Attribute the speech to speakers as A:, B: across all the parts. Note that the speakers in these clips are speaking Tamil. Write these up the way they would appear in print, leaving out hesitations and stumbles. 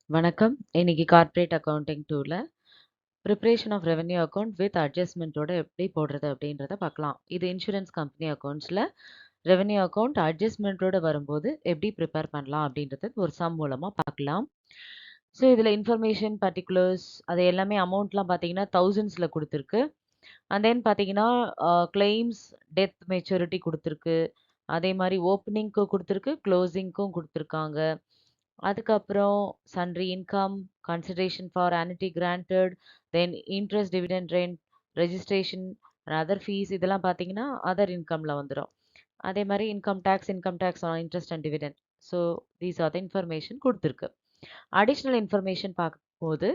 A: வணக்கம். இன்னைக்கு கார்ப்பரேட் அக்கவுண்டிங் 2ல preparation of revenue account with அட்ஜஸ்ட்மென்ட்டோட எப்படி போடுறது அப்படின்றத பார்க்கலாம். இது இன்சூரன்ஸ் கம்பெனி அக்கவுண்ட்ஸ்ல ரெவென்யூ அக்கவுண்ட் அட்ஜஸ்ட்மென்ட்டோட வரும்போது எப்படி ப்ரிப்பேர் பண்ணலாம் அப்படின்றத ஒரு சம் மூலமா பார்க்கலாம். ஸோ இதில் இன்ஃபர்மேஷன் பர்டிகுலர்ஸ் அது எல்லாமே அமௌண்ட்லாம் பார்த்தீங்கன்னா தௌசண்ட்ஸில் கொடுத்துருக்கு. அண்ட் தென் பார்த்தீங்கன்னா கிளைம்ஸ் டெத் மெச்சூரிட்டி கொடுத்துருக்கு. அதே மாதிரி ஓப்பனிங்க்கும் கொடுத்துருக்கு, க்ளோசிங்க்கும் கொடுத்துருக்காங்க. அதுக்கப்புறம் sundry income, consideration for annuity granted, then interest, dividend rent, registration and other fees இதெல்லாம் பார்த்தீங்கன்னா, அதர் இன்கம்ல வந்துரும். அதே மாரி income tax on interest and dividend. So these are the information குடுத்துருக்கு. அடிஷனல் இன்ஃபர்மேஷன் பார்க்கும்போது,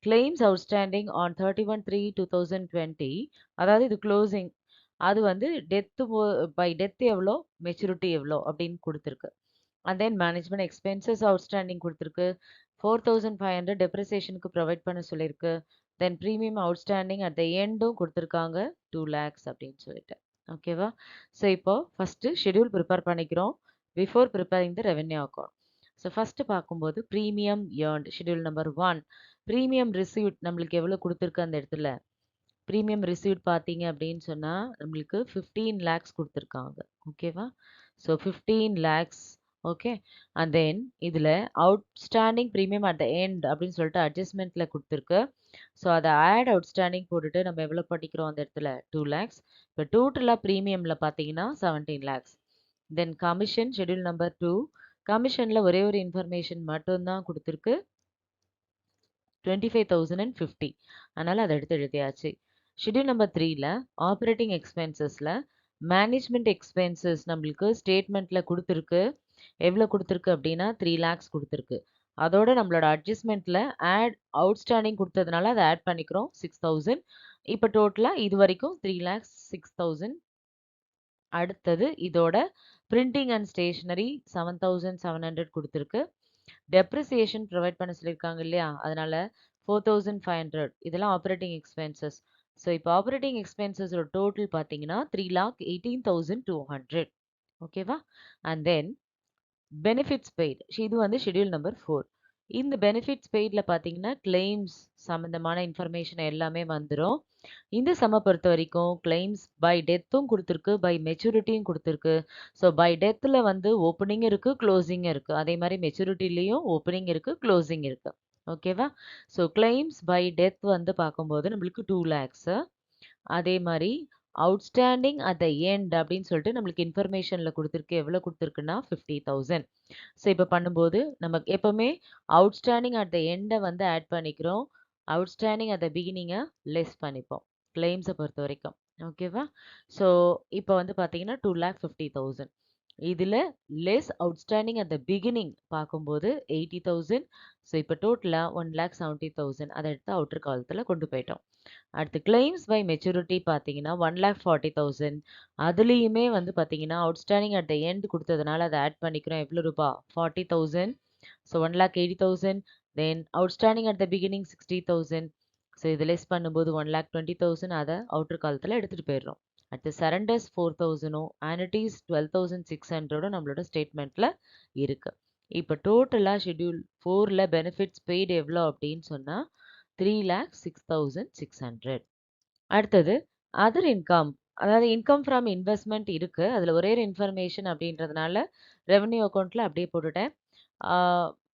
A: கிளைம்ஸ் அவுட்ஸ்டாண்டிங் ஆன் 31/3/2020 அதாவது இது க்ளோசிங். அது வந்து பை டெத் எவ்வளோ, மெச்சூரிட்டி எவ்வளோ அப்படின்னு குடுத்துருக்கு. And then management expenses outstanding குடுத்துருக்கு. 4500 டெப்ரிசியேஷனுக்கு ப்ரொவைட் பண்ண சொல்லியிருக்கு. Then premium outstanding at the எண்டும் குடுத்துருக்காங்க 2 லேக்ஸ் அப்படின்னு சொல்லிட்டு. ஓகேவா? ஸோ இப்போ ஃபர்ஸ்ட்டு ஷெட்யூல் ப்ரிப்பேர் பண்ணிக்கிறோம். Before preparing the revenue account. So first பார்க்கும்போது premium earned schedule number 1. Premium received நம்மளுக்கு எவ்வளோ குடுத்துருக்கு அந்த இடத்துல? பிரீமியம் ரிசீவ்ட் பார்த்தீங்க அப்படின்னு சொன்னா, நம்மளுக்கு 15 லேக்ஸ் குடுத்துருக்காங்க. ஓகேவா? So 15 lakhs okay. And then இதுல outstanding premium at the end அப்படின்னு சொல்லிட்டு அட்ஜஸ்ட்மென்ட்ல குடுத்துருக்கு. ஸோ அத ஆட் அவுட்ஸ்டாண்டிங் போட்டுட்டு நம்ம எவ்வளோ படிக்கிறோம் அந்த இடத்துல 2 லேக்ஸ். இப்போ டோட்டலா பிரீமியம்ல பார்த்தீங்கன்னா 17 லேக்ஸ். தென் கமிஷன் ஷெட்யூல் நம்பர் 2. கமிஷன்ல ஒரே ஒரு இன்ஃபர்மேஷன் மட்டும் தான் குடுத்துருக்கு. 25,050. அதனால அத எடுத்து எழுதியாச்சு. ஷெட்யூல் நம்பர் 3ல ஆப்பரேட்டிங் எக்ஸ்பென்சஸ்ல மேனேஜ்மென்ட் எக்ஸ்பென்சஸ் நம்மளுக்கு ஸ்டேட்மென்ட்ல குடுத்துருக்கு. எவ்வளோ குடுத்துருக்கு அப்படின்னா 3 லேக்ஸ் குடுத்துருக்கு. அதோட நம்மளோட அட்ஜஸ்ட்மென்ட்ல அவுட்ஸ்டாண்டிங் குடுத்ததுனால அத ஆட் பண்ணிக்கிறோம் 6,000. இப்ப டோட்டலா இது வரைக்கும் 3 லேக்ஸ் 6,000. அடுத்தது இதோட பிரிண்டிங் அண்ட் ஸ்டேஷனரி 7,700 குடுத்துருக்கு. டெப்ரிசியேஷன் ப்ரொவைட் பண்ண சொல்லியிருக்காங்க இல்லையா? அதனால 4,500 இதெல்லாம் ஆப்பரேட்டிங் எக்ஸ்பென்சஸ். ஸோ இப்போ ஆப்பரேட்டிங் எக்ஸ்பென்சஸோட டோட்டல் பார்த்தீங்கன்னா 3,18,200. ஓகேவா? And then benefits paid. இது வந்து ஷெட்யூல் நம்பர் 4. இந்த பெனிஃபிட்ஸ் பெய்ட்ல பார்த்தீங்கன்னா, கிளைம்ஸ் சம்மந்தமான இன்ஃபர்மேஷன் எல்லாமே வந்துரும். இந்த சம்ம பொறுத்தவரைக்கும் கிளைம்ஸ் பை டெத்தும் குடுத்துருக்கு, பை மெச்சூரிட்டியும் குடுத்துருக்கு. ஸோ பை டெத்ல வந்து ஓப்பனிங் இருக்கு, க்ளோசிங் இருக்கு. அதே மாரி மெச்சூரிட்டிலயும் ஓப்பனிங் இருக்கு, க்ளோசிங் இருக்கு. ஓகேவா? ஸோ கிளைம்ஸ் பை டெத் வந்து பார்க்கும்போது நம்மளுக்கு 2 லேக்ஸ். அதே மாரி அவுட்ஸ்டாண்டிங் அட் த எண்ட் அப்படின்னு சொல்லிட்டு நம்மளுக்கு இன்ஃபர்மேஷன்ல குடுத்துருக்கு. எவ்வளோ குடுத்துருக்குன்னா 50,000. ஸோ இப்போ பண்ணும்போது நமக்கு எப்பவுமே அவுட்ஸ்டாண்டிங் அட் த எண்ட வந்து ஆட் பண்ணிக்கிறோம். அவுட்ஸ்டாண்டிங் அட் த பிகினிங்க லெஸ் பண்ணிப்போம். கிளைம்ஸ பொறுத்தவரைக்கும். ஓகேவா? ஸோ இப்போ வந்து பார்த்தீங்கன்னா 2,50,000. இதுல less outstanding at the beginning பார்க்கும்போது 80,000. ஸோ இப்போ டோட்டலா 1,70,000 அத எடுத்து அவுட்டர் காலத்துல கொண்டு போயிட்டோம். அடுத்து கிளைம்ஸ் பை மெச்சூரிட்டி பார்த்தீங்கன்னா 1,40,000. அதுலயுமே வந்து பார்த்தீங்கன்னா, அவுட்ஸ்டாண்டிங் அட் த எண்ட் குடுத்ததுனால அத ஆட் பண்ணிக்கிறோம். எவ்வளோ ரூபா? 40,000. So 1,80,000. Then outstanding at the beginning 60,000. So இது லெஸ் பண்ணும்போது 1,20,000 அத அவுட்டர் காலத்துல எடுத்துட்டு போயிடுறோம். அடுத்து சரண்டர்ஸ் 4,000ம், ஆனுயிட்டீஸ் 12,600ம் நம்மளோட ஸ்டேட்மெண்ட்ல இருக்கு. இப்ப டோட்டலா ஷெட்யூல் 4ல பெனிஃபிட்ஸ் பெய்டு எவ்வளோ அப்படின்னு சொன்னா 3,06,600. அடுத்தது அதர் இன்கம். அதாவது இன்கம் ஃப்ரம் இன்வெஸ்ட்மென்ட் இருக்கு. அதுல ஒரே ஒரு இன்ஃபர்மேஷன் அப்படின்றதுனால ரெவென்யூ அக்கவுண்ட்ல அப்படியே போட்டுட்டேன். ஆ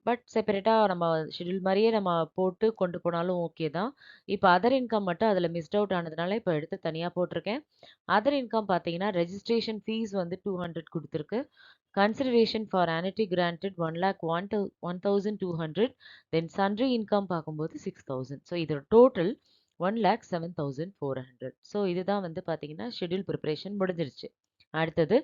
A: பட் செப்பரேட்டா நம்ம ஷெட்யூல் மாரியே நம்ம போட்டு கொண்டு போனாலும் ஓகே தான். இப்ப அதர் இன்கம் மட்டும் அதுல மிஸ்ட் அவுட் ஆனதுனால இப்ப எடுத்து தனியா போட்டிருக்கேன். அதர் இன்கம் பார்த்தீங்கன்னா, ரெஜிஸ்ட்ரேஷன் ஃபீஸ் வந்து 200 குடுத்துருக்கு. Consideration for annuity granted 1,02,00,000. Then sundry income பார்க்கும்போது 6,000. ஸோ இதோட டோட்டல் 1,07,400. ஸோ இதுதான் வந்து பார்த்தீங்கன்னா, ஷெட்யூல் பிரிப்பரேஷன் முடிஞ்சிருச்சு. அடுத்தது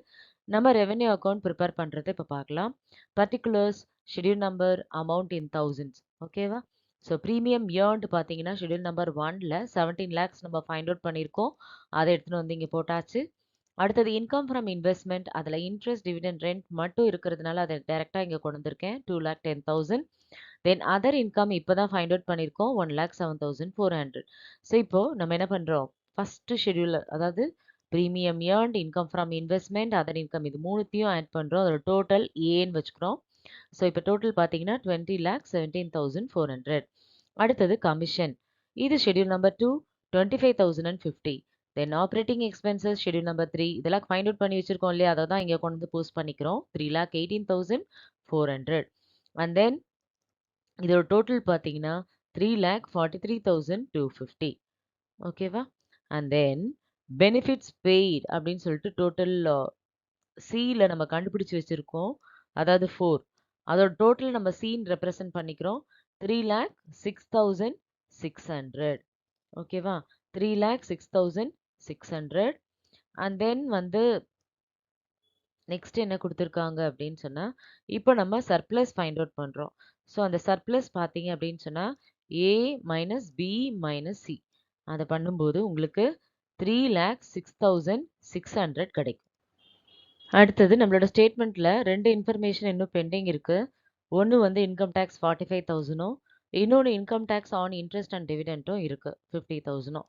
A: நம்ம ரெவென்யூ அக்கவுண்ட் ப்ரிப்பேர் பண்றத இப்ப பார்க்கலாம். Particulars, schedule number, amount in thousands. ஓகேவா? ஸோ பிரீமியம் ஏர்ன்ட் பார்த்தீங்கன்னா, ஷெட்யூல் நம்பர் 1ல 17 லேக்ஸ் நம்ம ஃபைண்ட் அவுட் பண்ணியிருக்கோம். அத எடுத்துட்டு வந்து இங்க போட்டாச்சு. அடுத்தது இன்கம் ஃப்ரம் இன்வெஸ்ட்மென்ட். அதுல இன்ட்ரெஸ்ட், டிவிடெண்ட், ரெண்ட் மட்டும் இருக்கிறதுனால அத டைரக்ட்டா இங்க கொண்டு வந்திருக்கேன். 2,10,000. தென் அதர் இன்கம் இப்ப தான் ஃபைண்ட் அவுட் பண்ணியிருக்கோம். 1,07,400. ஸோ இப்போ நம்ம என்ன பண்றோம்? ஃபர்ஸ்ட் ஷெட்யூல் அதாவது premium earned, income from investment, other income இது 3த்தையும் ஆட் பண்றோம். அதோட டோட்டல் ஏன்னு வச்சுக்கிறோம். ஸோ இப்போ டோட்டல் பார்த்தீங்கன்னா 20,17,400. அடுத்தது கமிஷன். இது ஷெட்யூல் நம்பர் 2 25,050. தென் ஆப்ரேட்டிங் எக்ஸ்பென்சஸ் ஷெட்யூல் நம்பர் 3 இதெல்லாம் ஃபைண்ட் அவுட் பண்ணி வச்சிருக்கோம் இல்லையா? அதை தான் இங்கே கொண்டு வந்து போஸ்ட் பண்ணிக்கிறோம். 3,18,400. அண்ட் தென் இதோட டோட்டல் பார்த்தீங்கன்னா 3,43,250. ஓகேவா? அண்ட் தென் பெனிஃபிட்ஸ் பெய்ட் அப்படின்னு சொல்லிட்டு டோட்டல் சியில் நம்ம கண்டுபிடிச்சு வச்சிருக்கோம். அதாவது 4. அதோட டோட்டல் நம்ம சின்னு ரெப்ரசன்ட் பண்ணிக்கிறோம். 3,06,600. ஓகேவா? 3,06,600. அண்ட் தென் வந்து நெக்ஸ்ட் என்ன கொடுத்துருக்காங்க அப்படின்னு சொன்னா, இப்போ நம்ம சர்ப்ளஸ் ஃபைண்ட் அவுட் பண்றோம். ஸோ அந்த சர்ப்ளஸ் பார்த்தீங்க அப்படின்னு சொன்னா A minus B minus C. அதை பண்ணும்போது உங்களுக்கு 3,06,600 கிடைக்கும். அடுத்தது நம்மளோட ஸ்டேட்மெண்ட்ல 2 இன்ஃபர்மேஷன் இன்னும் பெண்டிங் இருக்கு. ஒன்று வந்து இன்கம் டேக்ஸ் 45,000ம் இன்னொன்று income tax on interest and டிவிடெண்ட்டும் இருக்கு 50,000ம்.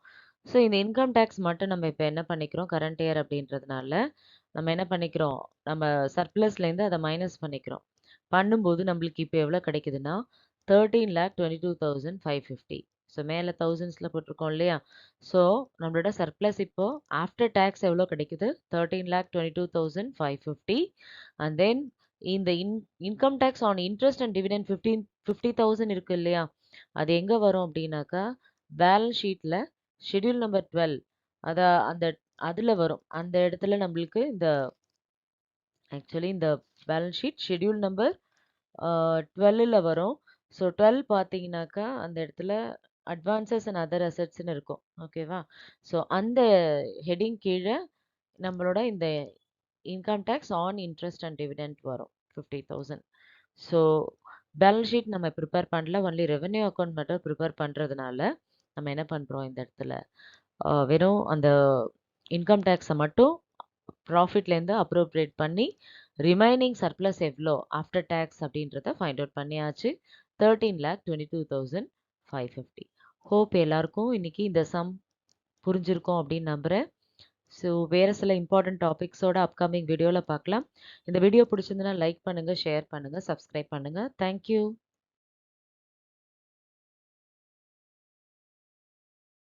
A: ஸோ இந்த இன்கம் டேக்ஸ் மட்டும் நம்ம இப்போ என்ன பண்ணிக்கிறோம் கரண்ட் இயர் அப்படின்றதுனால நம்ம என்ன பண்ணிக்கிறோம் நம்ம சர்ப்ளஸ்லேருந்து அதை மைனஸ் பண்ணிக்கிறோம். பண்ணும்போது நம்மளுக்கு இப்போ எவ்வளோ கிடைக்குதுன்னா 13,22,550. ஸோ மேலே தௌசண்ட்ஸில் போட்டிருக்கோம் இல்லையா? ஸோ நம்மளோட சர்ப்ளஸ் இப்போ ஆஃப்டர் டேக்ஸ் எவ்வளோ கிடைக்குது 13,22,550. அண்ட் தென் இந்த income tax on interest and dividend 50,000 இருக்கு இல்லையா? அது எங்கே வரும் அப்படின்னாக்கா பேலன்ஸ் ஷீட்டில் ஷெட்யூல் நம்பர் 12 அந்த அதில் வரும். அந்த இடத்துல நம்மளுக்கு இந்த ஆக்சுவலி இந்த பேலன்ஸ் ஷீட் ஷெட்யூல் நம்பர் 12ல் வரும். ஸோ 12 பார்த்தீங்கன்னாக்கா அந்த இடத்துல அட்வான்சஸ் அண்ட் அதர் அசட்ஸ்ன்னு இருக்கும். ஓகேவா? ஸோ அந்த ஹெட்டிங் கீழே நம்மளோட இந்த income tax on interest and dividend வரும் 50,000. ஸோ பேலன்ஸ் ஷீட் நம்ம ப்ரிப்பேர் பண்ணல. ஒன்லி ரெவென்யூ அக்கௌண்ட் மட்டும் ப்ரிப்பேர் பண்ணுறதுனால நம்ம என்ன பண்ணுறோம் இந்த இடத்துல வெறும் அந்த இன்கம் டேக்ஸை மட்டும் ப்ராஃபிட்லேருந்து அப்ரோப்ரியேட் பண்ணி ரிமைனிங் சர்ப்ளஸ் எவ்வளோ ஆஃப்டர் டேக்ஸ் அப்படின்றத ஃபைண்ட் அவுட் பண்ணியாச்சு. 13,22,550. ஹோப் எல்லாருக்கும் இன்னைக்கு இந்த சம் புரிஞ்சிருக்கும் அப்படின்னு நம்புகிறேன். ஸோ வேறு சில இம்பார்ட்டன்ட் டாபிக்ஸோட அப்கமிங் வீடியோவில் பார்க்கலாம். இந்த வீடியோ பிடிச்சிருந்தனா லைக் பண்ணுங்கள், ஷேர் பண்ணுங்கள், சப்ஸ்கிரைப் பண்ணுங்கள். தேங்க்யூ.